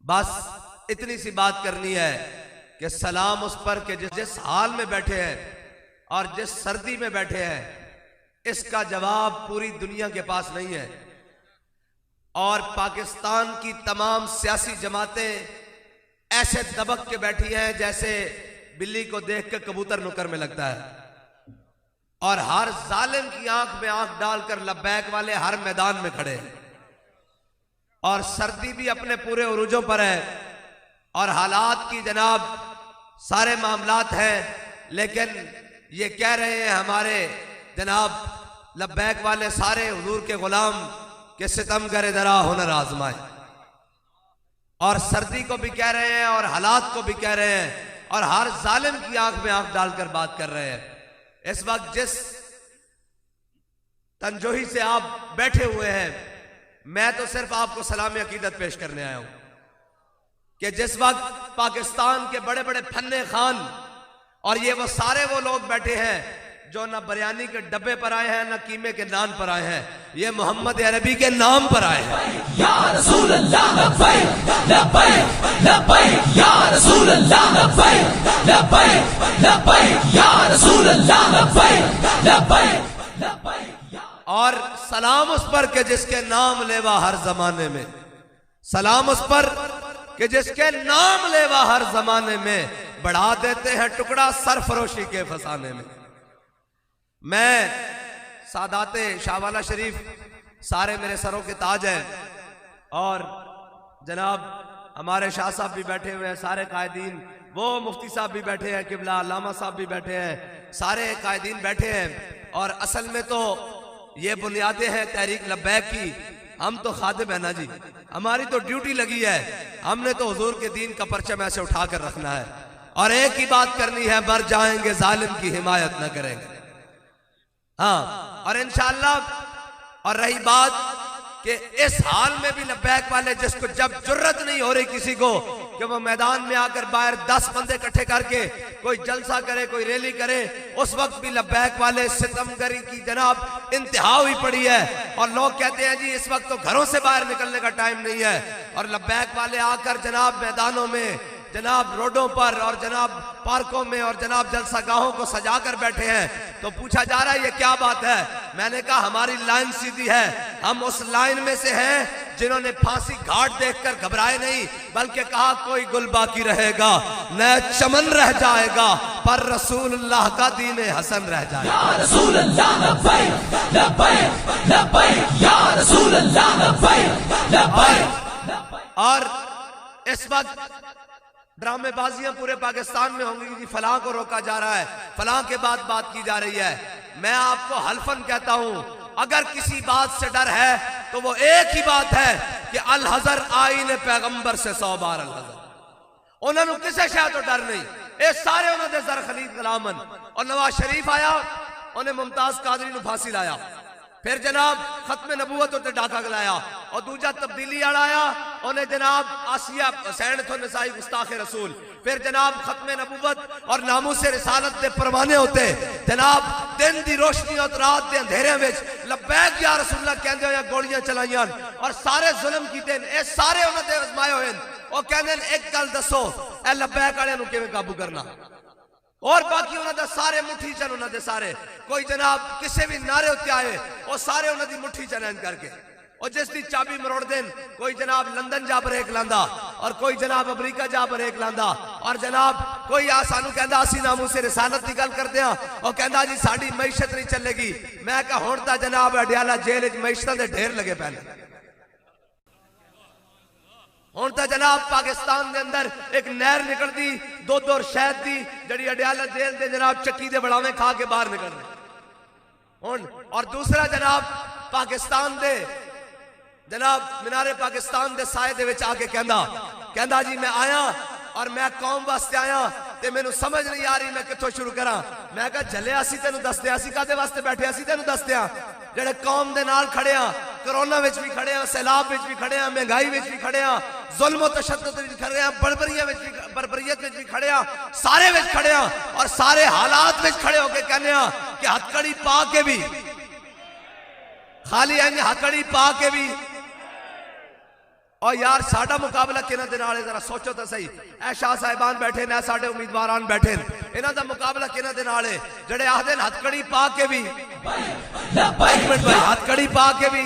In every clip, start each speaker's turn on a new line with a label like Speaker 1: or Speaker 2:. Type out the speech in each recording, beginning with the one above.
Speaker 1: بس اتنی سی بات کرنی ہے کہ سلام اس پر کہ جس حال میں بیٹھے ہیں اور جس سردی میں بیٹھے ہیں اس کا جواب پوری دنیا کے پاس نہیں ہے، اور پاکستان کی تمام سیاسی جماعتیں ایسے دبک کے بیٹھی ہیں جیسے بلی کو دیکھ کے کبوتر نکر میں لگتا ہے، اور ہر ظالم کی آنکھ میں آنکھ ڈال کر لبیک والے ہر میدان میں کھڑے ہیں، اور سردی بھی اپنے پورے عروجوں پر ہے، اور حالات کی جناب سارے معاملات ہیں، لیکن یہ کہہ رہے ہیں ہمارے جناب لبیک والے سارے حضور کے غلام کہ ستم کرے ذرا ہنر آزمائے، اور سردی کو بھی کہہ رہے ہیں اور حالات کو بھی کہہ رہے ہیں، اور ہر ظالم کی آنکھ میں آنکھ ڈال کر بات کر رہے ہیں۔ اس وقت جس تنجوہی سے آپ بیٹھے ہوئے ہیں، میں تو صرف آپ کو سلام عقیدت پیش کرنے آیا ہوں کہ جس وقت پاکستان کے بڑے بڑے فن خان اور یہ وہ سارے وہ لوگ بیٹھے ہیں جو نہ بریانی کے ڈبے پر آئے ہیں نہ قیمے کے نان پر آئے ہیں، یہ محمد عربی کے نام پر آئے ہیں۔
Speaker 2: یا رسول اللہ لبیک لبیک لبیک یا رسول اللہ لبیک لبیک لبیک یا رسول اللہ لبیک لبیک لبیک۔
Speaker 1: اور سلام اس پر کہ جس کے نام لیوا ہر زمانے میں، سلام اس پر کہ جس کے نام لیوا ہر زمانے میں، بڑھا دیتے ہیں ٹکڑا سرفروشی کے فسانے میں۔ میں سادات شاہوالہ شریف سارے میرے سروں کے تاج ہیں، اور جناب ہمارے شاہ صاحب بھی بیٹھے ہوئے ہیں، سارے قائدین، وہ مفتی صاحب بھی بیٹھے ہیں، قبلہ علامہ صاحب بھی بیٹھے ہیں، سارے قائدین بیٹھے ہیں، اور اصل میں تو یہ بنیادیں ہیں تحریک لبیک کی، ہم تو خادم ہیں نا جی، ہماری تو ڈیوٹی لگی ہے، ہم نے تو حضور کے دین کا پرچم ایسے اٹھا کر رکھنا ہے، اور ایک ہی بات کرنی ہے، مر جائیں گے ظالم کی حمایت نہ کریں گے۔ ہاں، اور انشاءاللہ، اور رہی بات کہ اس حال میں بھی لبیک والے جس کو جب جرت نہیں ہو رہی کسی کو کہ وہ میدان میں آ کر باہر 10 بندے اکٹھے کر کے کوئی جلسہ کرے، کوئی ریلی کرے، اس وقت بھی لبیک والے ستمگری کی جناب انتہا ہوئی پڑی ہے، اور لوگ کہتے ہیں جی اس وقت تو گھروں سے باہر نکلنے کا ٹائم نہیں ہے، اور لبیک والے آ کر جناب میدانوں میں، جناب روڈوں پر اور جناب پارکوں میں اور جناب جلسہ گاہوں کو سجا کر بیٹھے ہیں۔ تو پوچھا جا رہا ہے یہ کیا بات ہے؟ میں نے کہا ہماری لائن سیدھی ہے، ہم اس لائن میں سے ہیں جنہوں نے پھانسی گھاٹ دیکھ کر گھبرائے نہیں، بلکہ کہا کوئی گل باقی رہے گا، نہ چمن رہ جائے گا، پر رسول اللہ کا دین حسن رہ جائے گا۔
Speaker 2: یا رسول اللہ لبیک لبیک لبیک یا رسول اللہ لبیک لبیک۔
Speaker 1: اور اس وقت ڈرامے بازیاں پورے پاکستان میں ہوں گی کہ فلاں کو روکا جا رہا ہے، فلاں کے بعد بات کی جا رہی ہے۔ میں آپ کو حلفاً کہتا ہوں اگر کسی بات سے ڈر ہے تو وہ ایک ہی بات ہے کہ الحذر آئین پیغمبر سے 100 بار الحذر۔ انہوں نے کسے شاید تو ڈر نہیں، اے سارے انہوں نے زر خلید غلامن، اور نواز شریف آیا انہیں ممتاز قادری نو پھانسی لایا، پھر جناب ختم نبوت ہوتے ڈاکہ گلایا، اور دوجہ تبدیلی آیا انہیں جناب آسیہ حسین تھو نسائی گستاخ رسول، پھر جناب ختم نبوت اور ناموس رسالت دے پروانے ہوتے، جناب دن دی روشنی اور رات دے اندھیرے وچ لبیک یا رسول اللہ کہندے ہوئے گولیاں چلائیاں، اور سارے ظلم کیتے ہیں، اے سارے انہوں نے ازمائے ہوئے ہیں، وہ کہندے ہیں ایک گل دسو اے لبیک والے نو کیویں قابو کرنا، اور باقی انہوں نے سارے مٹھی چن، انہوں نے سارے کوئی جناب کسے بھی نعرے ہوتے آئے وہ سارے انہوں نے مٹھی چنین کر کے، اور جس دی چابی مروڑ دین، کوئی جناب لندن جا بریک لاندا، اور کوئی جناب امریکہ جا بریک لاندا، اور جناب کوئی آسانو کہندا اسی ناموں سے رسالت دی گل کر دیاں، اور کہندا جی ساڑی معیشت نہیں چلے گی۔ میں کہا ہونتا جناب اڈیالہ جیل اچ معیشتاں دے ڈھیر لگے پہلے، ہونتا جناب پاکستان دے اندر ایک نہر نکل دی دودھ اور شہد دی جڑی اڈیالہ جیل دے جناب چکی دے بڑھاویں کھا کے باہر نکل دی، اور دوسرا جناب پاکستان دے جناب مینارے پاکستان دے سائے دے وچ آ کے کہندا جی میں آیا اور میں قوم واسطے آیا تے میں نو سمجھ نہیں آ رہی میں کتھوں شروع کراں۔ میں کہا جلے اسی تینو دس دیا، اسی کدے واسطے بیٹھے اسی تینو دس دیا، جڑے قوم دے نال کھڑے ہاں، کرونا وچ بھی کھڑے ہاں، سیلاب وچ بھی کھڑے ہاں، مہنگائی وچ بھی کھڑے ہاں، ظلم و تشدد وچ کھڑے ہاں، بربریت وچ بھی کھڑے ہاں، سارے وچ کھڑے ہاں، اور سارے حالات وچ کھڑے ہو کے کہنے ہاں کہ ہتھکڑی پا کے بھی خالی ہتھکڑی پا کے بھی اور یار ساڈا مقابلہ کہنا دے نال ہے ذرا سوچو تو صحیح اے شاہ صاحبان بیٹھے نے ساڈے امیدواران بیٹھے انہاں دا مقابلہ کہنا دے نال ہے جڑے آکھدے ہتھ کڑی پا کے بھی ہتھ کڑی پا کے بھی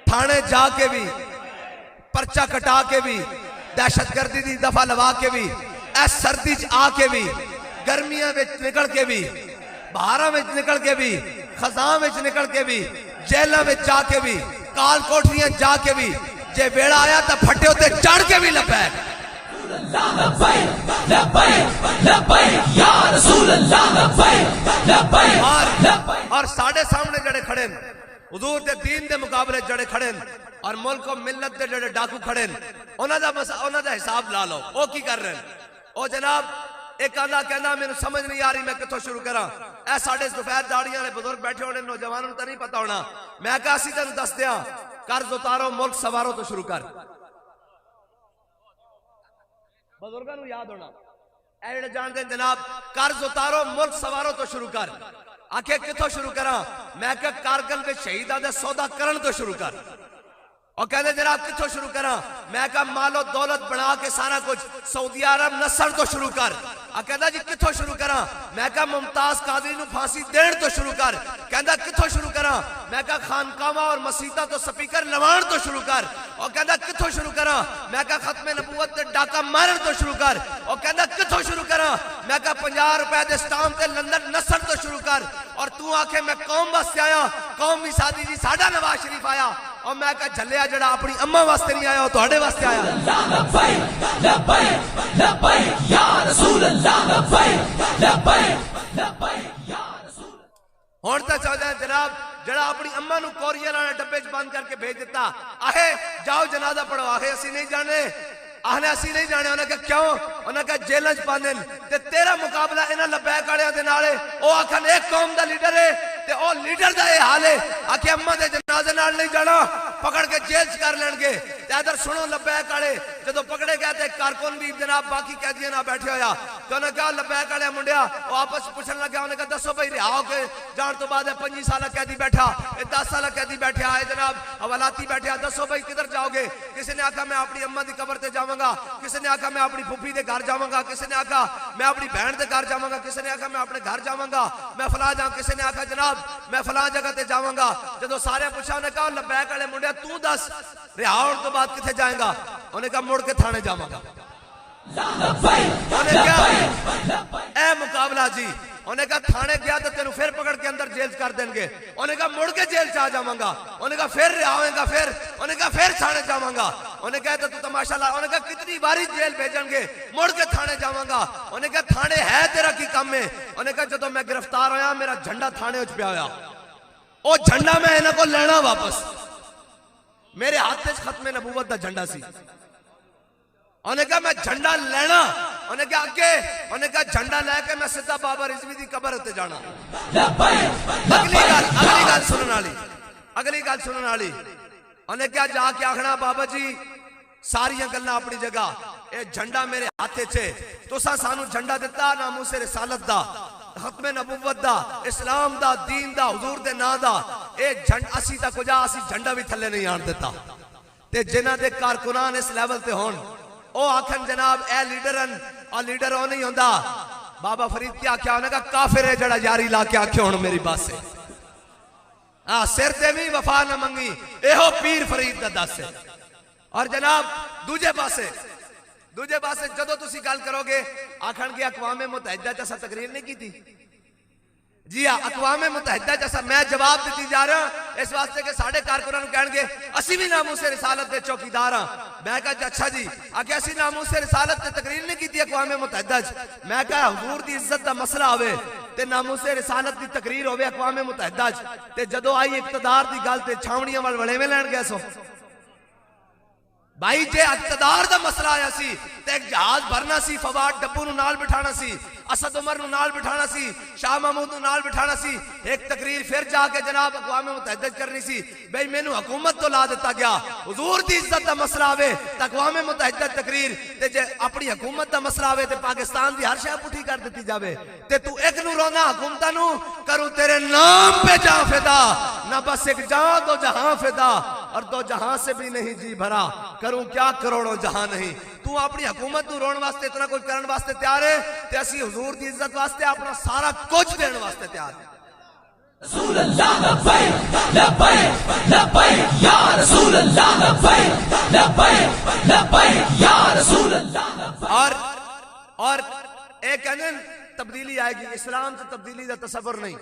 Speaker 1: تھانے جا کے بھی پرچہ کٹا کے بھی دہشت گردی دی دفعہ لوا کے بھی اے سردی چ آ کے بھی گرمیاں وچ نکل کے بھی بہاراں وچ نکل کے بھی خزاں وچ نکل کے بھی جیلاں وچ جا کے بھی کال کوٹھریاں جا کے بھی جے ویڑا آیا تا پھٹے ہوتے چڑھ کے بھی لبیک
Speaker 2: لبیک لبیک لبیک یا رسول اللہ لبیک لبیک
Speaker 1: اور ساڑھے سامنے جڑے کھڑے حضور دے دین دے مقابلے جڑے کھڑے اور ملک و ملت دے جڑے ڈاکو کھڑے انہاں دا حساب لا لو او کی کر رہے ہیں او جناب ایک آدھا کہنا میں سمجھ نہیں آ رہی میں کتوں شروع کرا اے ساڑھے سفید داڑیاں نے بزرگ بیٹھے ہونے نوجوانوں تا نہیں پتا ہونا میں کہا اسی تنوں دس دیا قرض اتارو ملک سوارو تو شروع کر بزرگاں نو یاد ہونا اے جڑے جان دیں جناب قرض اتارو ملک سوارو تو شروع کر آکھے کتوں شروع کرا میں کہا کارگل کے شہیدہ دے سودا کرن تو شروع کر اور کہتے جناب کتوں شروع کرا میں کہا مال و دولت بنا کے سارا کچھ سعودی عرب نصر تو شروع کر کہتا جی کتوں شروع کرا میں کہا ممتاز قادری نو پھانسی دین تو شروع کر کہتا کتوں شروع کرا میں کہا خانقاہاں اور مسیتہ تو سپیکر لوان تو شروع کر اور کہتا کتوں شروع کرا میں کہا ختم نبوت تے ڈاکہ مارن تو شروع کر اور کہتا کتوں شروع کرا میں کہا 50 روپے دے سٹام تے لندن نصر تو شروع کر اور تو آکھے میں قوم واسطے آیا قوم بھی سادی جی ساڈا نواز شریف آیا اور میں کہا جھلیا جڑا اپنی اماں واسطے نہیں آیا تو ہاڈے واسطے آیا
Speaker 2: لبیک لبیک لبیک یا رسول اللہ لبیک لبیک لبیک یا رسول
Speaker 1: ہون تا چاہتا ہے جناب جڑا اپنی اماں نو کوریئر والے ڈبے چ بند کر کے بھیج دیتا آہے جاؤ جنازہ پڑھو آہے اسی نہیں جانے آہنے اسی نہیں جانے انہاں کہا کیوں انہاں کہا جیلن چ پاندن تے تیرا مقابلہ انہاں لبیک والےاں دے نال او آکھن ایک قوم دا لیڈر ہے تے او لیڈر دا اے حال ہے آکھے اماں دے جنازے نال نہیں جانا پکڑ کے جیل چ کر لین گے تے ادھر سنو لبیک والے جدوں پکڑے گئے تے کارکن بھی جناب باقی قیدیاں نال بیٹھے ہویا تے انہاں کہا لبیک والے منڈیا او آپس پوچھن لگا انہاں کہا دسو بھائی رہا ہو کے جان تو بعد 25 سالہ قیدی بیٹھا 10 سالہ قیدی بیٹھا ہے جناب حوالاتی بیٹھا دسو بھائی کدھر جاؤ گے کسی نے آکھا میں اپنی اماں دی قبر تے جاواں گا کسی نے آکھا میں اپنی پھپھی دے گھر جاواں گا کسی نے آکھا میں اپنی بہن دے گھر جاواں گا کسی نے آکھا میں اپنے گھر جاواں گا میں فلاں جاؤں کسی نے آکھا جناب میں فلاں جگہ تے جاواں گا جدوں سارے پوچھا انہاں کہا لبیک والے منڈیا تو دس رہا ہون تو بعد کتے جائیں گا انہیں کہا مڑ کے تھانے جاواں گا انہیں کہا اے مقابلہ جی انہیں کہا تھانے گیا تو تینوں پھر پکڑ کے اندر جیل کر دیں گے انہیں کہا مڑ کے جیل چاہ جاواں گا انہیں کہا پھر رہا ہوئیں گا پھر انہیں کہا پھر تھانے جاواں گا انہیں کہا تو تماشا لا انہیں کہا کتنی باری جیل بھیجیں گے مڑ کے تھانے جاواں گا انہیں کہا تھانے ہے تیرا کی کم ہے انہیں کہا جدوں میں گرفتار ہویا میرا جھنڈا تھانے اچ پیا ہویا او جھنڈا میں انہاں کو لینا واپس میرے ہاتھ سے ختم نبوت دا جھنڈا سی انہیں کہا میں جھنڈا لینا انہیں کہا اگے انہیں کہا جھنڈا لے کے میں سدھا بابا رضوی دی قبر تے جانا اگلی گل سنن والی انہیں کہا جا کے آکھنا بابا جی ساری گلاں اپنی جگہ اے جھنڈا میرے ہاتھے چھے تساں سانو جھنڈا دتا ناموس رسالت دا ختم نبوت دا اسلام دا دین دا حضور دے نا دا اے جھنڈ اسی تا کجا اسی جھنڈا بھی تھلے نہیں آن دیتا تے جنہ دے کارکنان اس لیول تے ہون او آکھن جناب اے لیڈرن اور لیڈر او نہیں ہوندا بابا فرید کیا کیا ہونے کا کافر ہے جڑا یاری لا کے آکھے ہون میری بات سے سر تے بھی وفا نہ منگی اے ہو پیر فرید دا دس ہے اور جناب دوجے پاسے جدو تسی گل کرو گے آکھن گے اقوام متحدہ جیسا تقریر نہیں کی تھی جی ہاں اقوام متحدہ جیسا میں جواب دیتی جا رہا اس واسطے کہ ساڑھے کارکنان کہن گے اسی بھی ناموس رسالت دے چوکیدار ہاں میں کہا اچھا جی آکے اسی ناموس رسالت دے تقریر نہیں کی تھی اقوام متحدہ میں کہا حضور دی عزت دا مسئلہ ہوئے تے ناموس رسالت دی تقریر ہوئے اقوام متحدہ تے جدو آئی اقتدار دی گل تے چھاونیاں وڑے میں لین گئے سو بھائی جے اقتدار دا مسئلہ آیا سی تے ایک جہاز بھرنا سی فواد ڈبو نو نال بٹھانا سی اسد عمر نو نال بٹھانا سی شاہ محمود نو نال بٹھانا سی ایک تقریر پھر جا کے جناب اقوام متحدہ کرنی سی بھائی میں نو حکومت تو لا دیتا گیا حضور دی عزت دا مسئلہ آوے تا اقوام متحدہ تقریر تے جے اپنی حکومت دا مسئلہ آوے تے پاکستان دی ہر شے پٹھی کر دیتی جاوے تے تو ایک نو رونا حکومتہ نو کرو تیرے نام پہ جان فدا نہ بس ایک جان دو جہاں فدا اور دو جہاں سے بھی نہیں جی بھرا، کروں کیا کروڑوں جہاں نہیں۔ تو اپنی حکومت نو رون واسطے اتنا کچھ کرن واسطے تیار ہے تے اسی حضور دی عزت واسطے اپنا سارا کچھ دین واسطے تیار ہے۔
Speaker 2: رسول اللہ لبیک لبیک لبیک یا رسول اللہ لبیک لبیک لبیک یا رسول اللہ لبیک۔
Speaker 1: اور ایک انن تبدیلی آئے گی، اسلام سے تبدیلی کا تصور نہیں،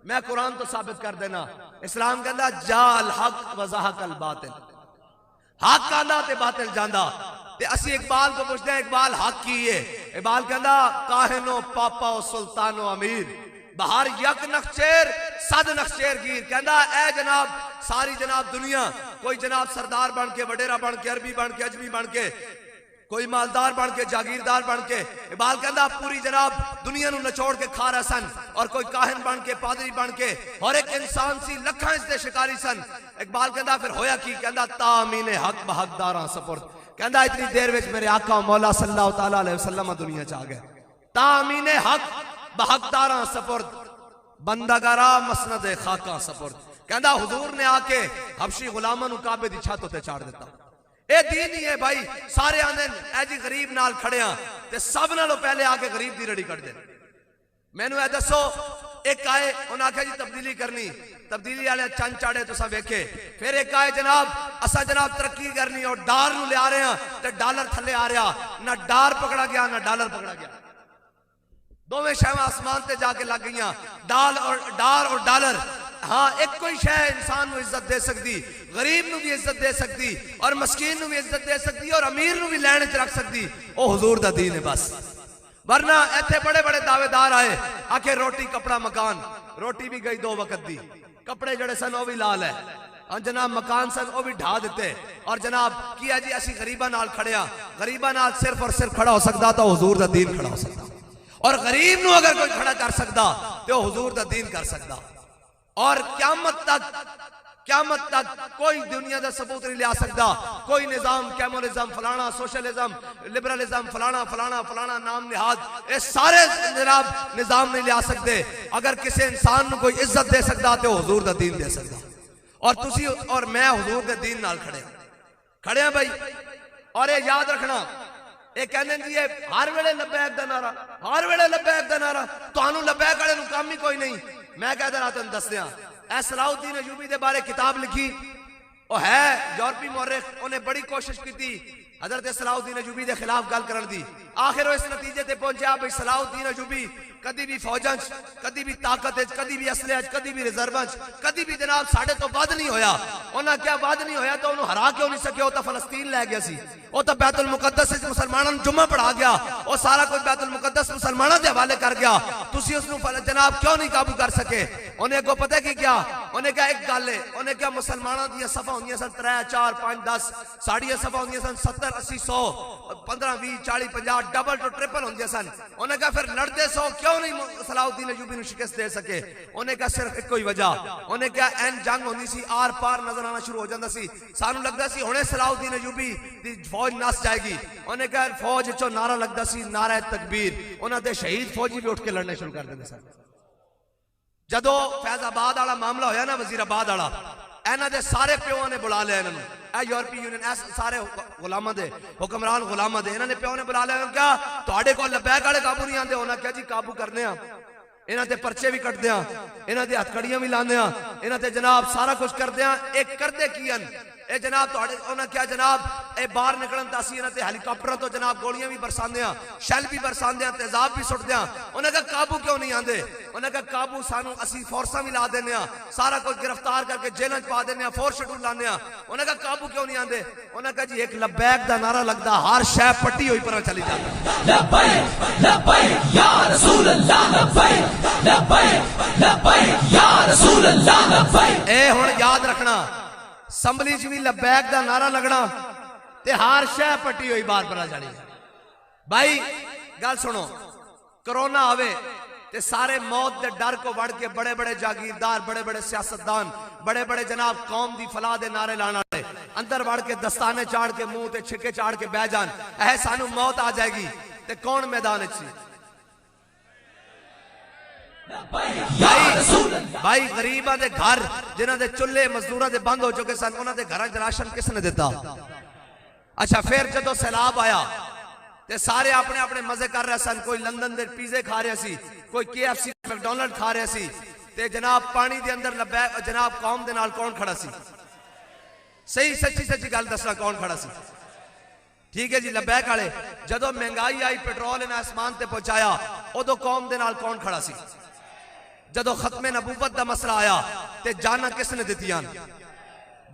Speaker 1: میں قرآن تو ثابت کر دینا۔ اسلام کہندا جا الحق وزہق الباطل، حق آندا تے باطل جاندا۔ تے اسی اقبال کو پوچھتے ہیں اقبال حق کی ہے، اقبال کہندا کاہن و پاپا و سلطان و امیر، بہار یک نخچیر صد نخچیر گیر۔ کہندا اے جناب ساری جناب دنیا، کوئی جناب سردار بن کے، وڈیرا بن کے، عربی بن کے، عجمی بن کے، کوئی مالدار بن کے، جاگیردار بن کے، اقبال کہندا پوری جناب دنیا نو نچوڑ کے کھا رہا سن، اور کوئی کاہن بن کے، پادری بن کے، اور ایک انسان سی لکھاں اس دے شکاری سن۔ اقبال کہندا پھر ہویا کی؟ کہندا تامین حق بحق داراں سپرد۔ کہندا اتنی دیر وچ میرے آقا مولا صلی اللہ تعالی علیہ وسلم دنیا چ آ گئے، تامین حق بحق داراں سپرد، بندگارا مسند خاکاں سپرد۔ کہندا حضور نے آ کے حبشی غلاماں نو کعبے دی چھت تے چاڑ دیتا۔ اے دین ہی ہے بھائی، سارے آندے اے جی غریب نال کھڑے ہاں تے سب نالوں پہلے آ کے غریب دی رڑی کٹ دے۔ مینوں اے دسو، ایک آئے انہاں آکھیا جی تبدیلی کرنی، تبدیلی والے چند چاڑے تساں ویکھے، پھر ایک آئے جناب اسا جناب ترقی کرنی اور ڈار نو لے آ رہے ہیں تے ڈالر تھلے آ رہا، نہ ڈار پکڑا گیا نہ ڈالر پکڑا گیا، دوویں شیواں آسمان تے جا کے لگ گئیاں، ڈار اور ڈالر۔ ہاں ایک کوئی شے انسان نو عزت دے سکتی، غریب نو بھی عزت دے سکتی، اور مسکین نو بھی عزت دے سکتی، اور امیر نو بھی لین وچ رکھ سکتی، او حضور دا دین ہے بس۔ ورنہ ایتھے بڑے بڑے دعوے دار آئے آکھے روٹی کپڑا مکان، روٹی بھی گئی 2 وقت دی، کپڑے جڑے سن او بھی لال ہے، اور جناب مکان سن او بھی ڈھا دیتے، اور جناب کیا جی اسی غریباں نال کھڑیا، غریباں نال صرف اور صرف کھڑا ہو سکتا تو حضور دا دین کھڑا ہو سکتا، اور غریب نو اگر کوئی کھڑا کر سکتا تو حضور دا دین کر سکتا۔ اور قیامت تک کوئی دنیا دا ثبوت نہیں لیا سکتا، کوئی نظام کیمونزم فلانا، سوشلزم، لبرلزم فلانا فلانا فلانا نام نہاد، یہ سارے جناب نظام نہیں لیا سکتے۔ اگر کسی انسان نو کوئی عزت دے سکتا تو حضور دا دین دے سکتا، اور تسی اور میں حضور دے دین نال کھڑے ہیں بھائی۔ اور یہ یاد رکھنا، یہ کہنے جی ہر ویلے لبیک دا نعرہ، ہر ویلے لبیک دا نعرہ، تانوں لبیک والے نو کام ہی کوئی نہیں۔ میں کہہ رہا تھا دس دیاں، اے صلاح الدین ایوبی دے بارے کتاب لکھی، وہ ہے یورپی مورخ، انہیں بڑی کوشش کی تھی حضرت صلاح الدین ایوبی دے خلاف گل کرن دی، آخر وہ اس نتیجے تے پہنچیا بھئی صلاح الدین ایوبی کدی بھی فوجاں کدی بھی طاقت کدی بھی اسلحے کدی بھی ریزرواں کدی بھی جناب ساڑھے تو بعد نہیں ہویا۔ انہاں کیا بعد نہیں ہویا تو انہوں ہرا کیوں نہیں سکے؟ وہ تو فلسطین لے گیا سی، وہ تو بیت المقدس مسلمانوں جمعہ پڑھا گیا، وہ سارا کچھ بیت المقدس مسلمانوں دے حوالے کر گیا، تسی اس نو جناب کیوں نہیں قابو کر سکے؟ انہیں کو پتہ کی کیا؟ انہیں کہا ایک گل ہے، انہیں کہا مسلمانوں دیا صفحہ ہوندیاں سن 3 4 5 10، ساڑھیاں صفحہ ہوندیاں سن 70 80 100 15 20 40 50 ڈبل تو ٹرپل ہوندیاں سن۔ انہیں کہا پھر لڑتے 100 کیوں نہیں صلاح الدین ایوبی نو شکست دے سکے؟ انہیں کہا صرف ایک کوئی وجہ، انہیں کہا این جنگ ہوندی سی، آر پار نظر آنا شروع ہو جاندہ سی، سانو لگدا سی ہونے صلاح الدین ایوبی دی فوج نس جائے گی۔ انہیں کہا فوج چو نعرہ لگدا سی نعرہ تکبیر، انہاں دے شہید فوجی بھی اٹھ کے لڑنے شروع کر دیندے سن۔ جدو فیض آباد والا معاملہ ہویا نا، وزیر آباد والا، اینا دے سارے پیوں نے بلا لیا انہوں، اے یورپی یونین ایس سارے غلامہ دے حکمران غلامہ دے، انہوں نے پیوں نے بلا لیا، کیا تواڈے کو لبیک والے قابو نہیں آندے؟ انہاں کیا جی قابو کرنے ہاں، انہاں تے پرچے بھی کٹ دیاں، انہاں تے ہتھکڑیاں بھی لاندے ہاں، انہاں تے جناب سارا کچھ کر دیاں۔ ایک کردے کیان اے جناب تواڈے انہاں کیا جناب اے باہر نکلن تاسی انہاں تے ہیلی کاپٹر تو جناب گولیاں بھی برساندے ہاں، شیل بھی برساندے ہاں، تیزاب بھی سٹ دیاں۔ انہاں کا قابو کیوں نہیں آندے؟ انہاں کا قابو سانو اسی فورساں بھی لا دینے ہاں، سارا کچھ گرفتار کر کے جیلاں چ پا دینے ہاں، فورس شیڈول لانے ہاں، انہاں کا قابو کیوں نہیں آندے؟ انہاں کا جی ایک لبیک دا نعرہ لگدا ہر شے پٹی ہوئی پر چلی جاتی۔
Speaker 2: لبیک لبیک یا رسول اللہ، لبیک لبیک لبیک یا رسول اللہ، لبیک۔
Speaker 1: اے ہن یاد رکھنا، اسمبلی چ بھی لبیک دا نعرہ لگنا تے ہر شے پٹی ہوئی بار پر جانی۔ بھائی گل سنو، کرونا آوے تے سارے موت دے ڈر کو وڑ کے بڑے بڑے جاگیردار، بڑے بڑے سیاستدان، بڑے بڑے جناب قوم دی فلاح دے نعرے لانا والے اندر وڑ کے دستانے چاڑ کے منہ تے چھکے چاڑ کے بہ جان، اے سانو موت آ جائے گی تے کون میدان اچھی؟ بھائی غریباں دے گھر جنہاں دے چولہے مزدوراں دے بند ہو چکے سن انہاں دے گھراں وچ راشن کس نے دیتا؟ اچھا پھر جدوں سیلاب آیا تے سارے اپنے اپنے مزے کر رہے سن، کوئی لندن دے پیزے کھا رہے سی، کوئی KFC میکڈونلڈ کھا رہے سی، تے جناب پانی دے اندر لبیک جناب قوم دے نال کون کھڑا سی؟ صحیح سچی گل دسنا کون کھڑا سی؟ ٹھیک ہے جی لبیک والے جدوں مہنگائی آئی پیٹرول نے آسمان تے پہنچایا ادو قوم دے نال کون کھڑا سی؟ جدو ختم نبوت دا مسئلہ آیا تے جانا کس نے دتیاں؟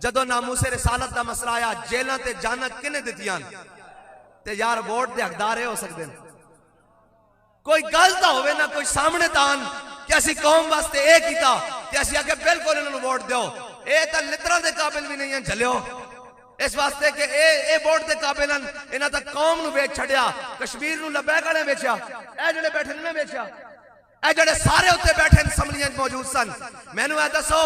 Speaker 1: جدو ناموس رسالت دا مسئلہ آیا جیلاں تے جانا کنے دتیاں؟ تے یار ووٹ دے حقدار ہو سکتے ہیں؟ کوئی گل تا ہوئے نہ کوئی سامنے تان کہ اسی قوم واسطے اے کیتا تے اسی آگے بالکل انہوں نے ووٹ دیو، اے تا لتران دے قابل بھی نہیں ہیں جھلیو اس واسطے کہ اے ووٹ دے قابل ہیں انہاں تا قوم نو بیچ چھڑیا، کشمیر نو لبیک والے بیچیا، اے جڑے بیٹھے نے بیچیا، اے جڑے سارے ہوتے بیٹھے اسمبلیاں موجود سن۔ میں نے اے دسو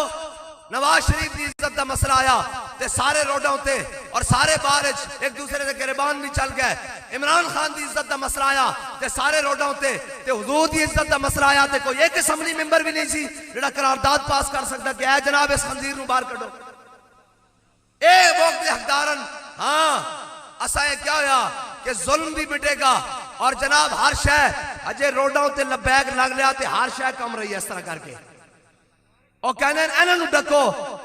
Speaker 1: نواز شریف دی عزت دا مسئلہ آیا تے سارے روڈاں ہوتے اور سارے بارج ایک دوسرے دے گریبان بھی چل گئے، عمران خان دی عزت دا مسئلہ آیا تے سارے روڈاں ہوتے تے حضور دی عزت دا مسئلہ آیا تے کوئی ایک اسمبلی ممبر بھی نہیں سی جڑا قرارداد پاس کر سکتا کہ اے جناب اس خنزیر نو باہر کڈو۔ اے وقت دے حقدارن ہاں اسا یہ کیا ہویا کہ ظلم بھی مٹے گا اور جناب ہر شے اجے روڈاں ہوتے لبیک لگ لیا تے ہر شے کم رہی ہے اس طرح کر کے اور کہنے ہیں انہوں نے ڈکو،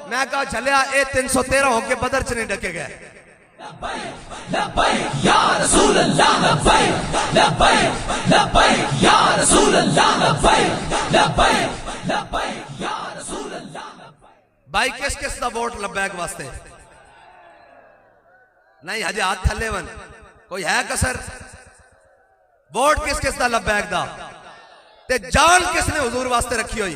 Speaker 1: میں کہا چلیا اے 313 ہو کے بدر چنے ڈکے گئے۔
Speaker 2: لبیک یا رسول اللہ لبیک لبیک لبیک یا رسول اللہ لبیک لبیک لبیک یا رسول اللہ لبیک۔
Speaker 1: بھائی کس کس دا ووٹ لبیک واسطے؟ نہیں ہجے ہاتھ تھلے ون کوئی ہے کسر؟ ووٹ کس کس دا لبیک دا تے جان کس نے حضور واسطے رکھی ہوئی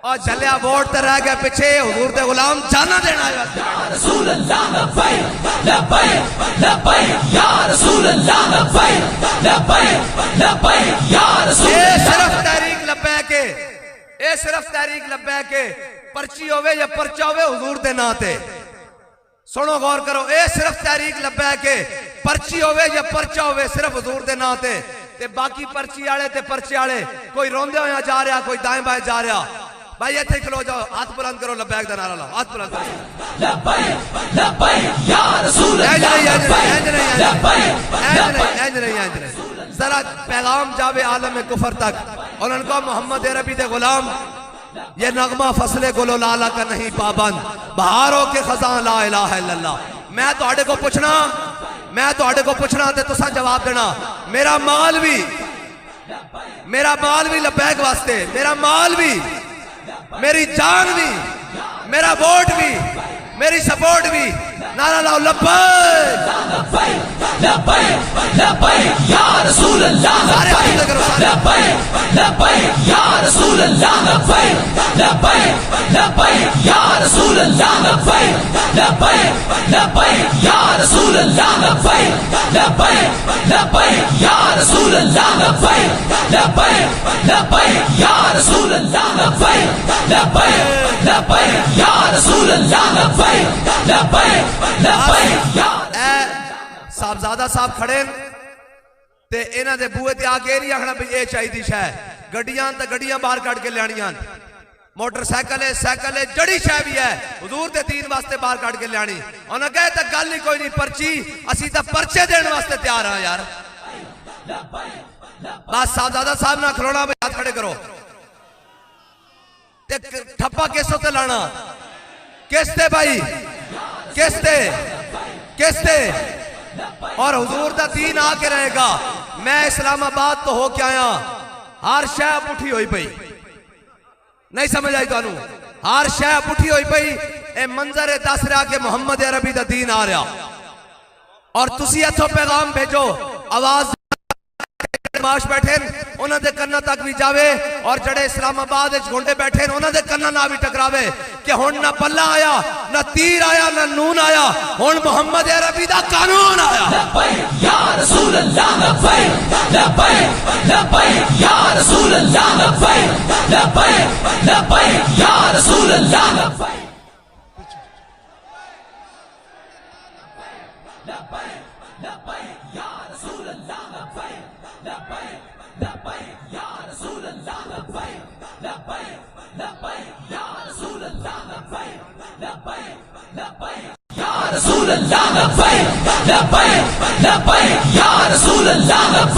Speaker 1: اور جلیا ووٹ تے رہ گئے پیچھے حضور دے غلام جانا دینا ہے
Speaker 2: یا رسول اللہ لبیک لبیک لبیک یا رسول اللہ لبیک لبیک لبیک یا رسول
Speaker 1: اے
Speaker 2: اللہ۔
Speaker 1: صرف تحریک لبیک ہے، اے صرف تحریک لبیک ہے، پرچی ہوئے یا پرچہ ہوئے حضور دے ناتے سنو غور کرو، اے صرف تحریک لبیک ہے، پرچی ہوئے یا پرچہ ہوئے صرف حضور دے ناتے تے باقی پرچی آڑے تے پرچے آڑے کوئی روندے ہویا جا رہا کوئی دائیں بائیں جا رہا۔ بھائی ایتھے کھلو جاؤ ہاتھ بلند کرو لبیک دا نعرہ لاؤ ہاتھ بلند کرو
Speaker 2: لبیک لبیک یا رسول
Speaker 1: اینج
Speaker 2: اللہ
Speaker 1: نہیں ذرا پیغام جاوے عالم کفر تک انہوں نے کہا محمد عربی دے غلام یہ نغمہ فصل گلو لالا کا نہیں پابند بہاروں کے خزاں لا الہ الا اللہ۔ میں تو آڑے کو پوچھنا تے تسا جواب دینا، میرا مال بھی لبیک واسطے، میرا مال بھی، میری جان بھی، میرا ووٹ بھی، میری سپورٹ بھی، نعرہ لاؤ لبیک
Speaker 2: لبیک لبیک یا رسول اللہ لبیک لبیک یا رسول اللہ لبیک لبیک لبیک یا رسول اللہ لبیک لبیک لبیک یا رسول اللہ لبیک لبیک لبیک یا رسول اللہ لبیک لبیک لبیک یا رسول اللہ لبیک لبیک لبیک یا رسول اللہ لبیک لبیک لبیک یا
Speaker 1: صاحبزادہ صاحب کھڑے تے انہاں دے بوئے تے آگے نہیں آکھنا بھی اے چاہی دی شے گڈیاں تے گڈیاں باہر کٹ کے لیانیاں موٹر سائیکل ہے جڑی شے بھی ہے حضور دے دین واسطے باہر کٹ کے لیانی انہاں کہے تے گل ہی کوئی نہیں پرچی اسی تے پرچے دین واسطے تیار ہاں یار۔ بس صاحبزادہ صاحب نہ کھلونا بھی ہاتھ کھڑے کرو تے ٹھپا کس تے لانا کس تے بھائی کس تے اور حضور دا دین آ کے رہے گا۔ میں اسلام آباد تو ہو کے آیا ہر شے پٹھی ہوئی پئی نہیں سمجھ آئی تو انہوں ہر شے پٹھی ہوئی پئی اے منظر دس رہا کہ محمد عربی دا دین آ رہا اور تسی ایتھو پیغام بھیجو آواز ماش بیٹھے انہوں دے کنہ تک بھی جاوے اور جڑے اسلام آباد گھنڈے بیٹھے انہوں دے کنہ نہ بھی ٹکراوے کہ ہون نہ پلہ آیا نہ تیر آیا نہ نون آیا ہون محمد عربی دا قانون آیا۔
Speaker 2: لبیک یا رسول اللہ لبیک لبیک لبیک یا رسول اللہ لبیک لبیک لبیک یا رسول اللہ لبیک لبیک یا رسول اللہ لبیک لبیک لبیک یا رسول اللہ لبیک رسول اللہ لبیک لبیک لبیک یا رسول اللہ لبیک